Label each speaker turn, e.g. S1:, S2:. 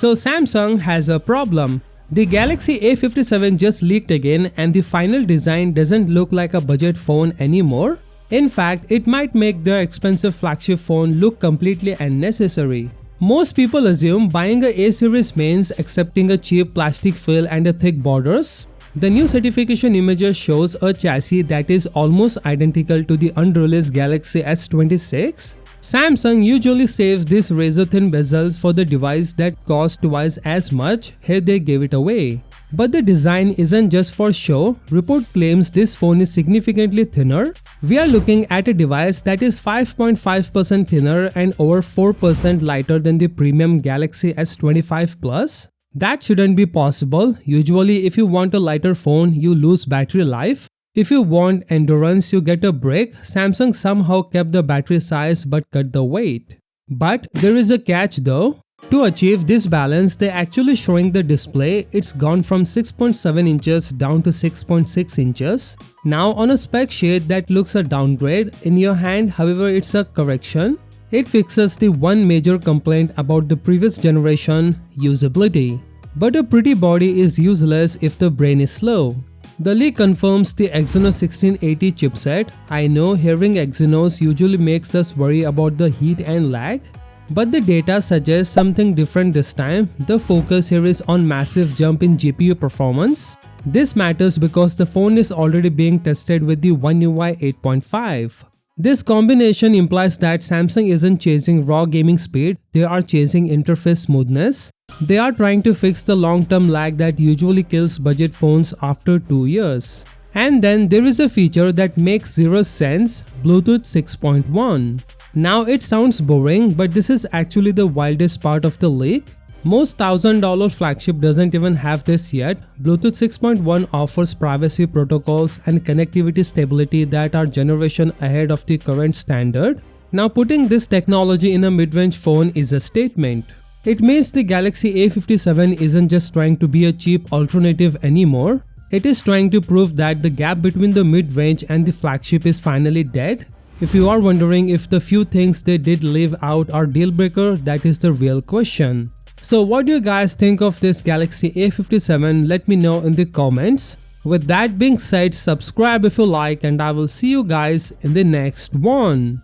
S1: So Samsung has a problem. The Galaxy A57 just leaked again and the final design doesn't look like a budget phone anymore. In fact, it might make their expensive flagship phone look completely unnecessary. Most people assume buying a A series means accepting a cheap plastic fill and a thick borders. The new certification images shows a chassis that is almost identical to the unreleased Galaxy S26. Samsung usually saves these razor-thin bezels for the device that cost twice as much. Here they gave it away. But the design isn't just for show. Report claims this phone is significantly thinner. We are looking at a device that is 5.5% thinner and over 4% lighter than the premium Galaxy S25 Plus. That shouldn't be possible. Usually if you want a lighter phone, you lose battery life. If you want endurance, you get a break. Samsung somehow kept the battery size but cut the weight. But there is a catch though. To achieve this balance, they actually shrink the display. It's gone from 6.7 inches down to 6.6 inches. Now on a spec sheet that looks a downgrade. In your hand, however, it's a correction. It fixes the one major complaint about the previous generation, usability. But a pretty body is useless if the brain is slow. The leak confirms the Exynos 1680 chipset. I know hearing Exynos usually makes us worry about the heat and lag. But the data suggests something different this time. The focus here is on massive jump in GPU performance. This matters because the phone is already being tested with the One UI 8.5. This combination implies that Samsung isn't chasing raw gaming speed, they are chasing interface smoothness. They are trying to fix the long-term lag that usually kills budget phones after 2 years. And then there is a feature that makes zero sense, Bluetooth 6.1. Now it sounds boring, but this is actually the wildest part of the leak. Most $1,000 flagship doesn't even have this yet. Bluetooth 6.1 offers privacy protocols and connectivity stability that are generation ahead of the current standard. Now putting this technology in a mid-range phone is a statement. It means the Galaxy A57 isn't just trying to be a cheap alternative anymore. It is trying to prove that the gap between the mid-range and the flagship is finally dead. If you are wondering if the few things they did leave out are deal breaker, that is the real question. So what do you guys think of this Galaxy A57? Let me know in the comments. With that being said, subscribe if you like and I will see you guys in the next one.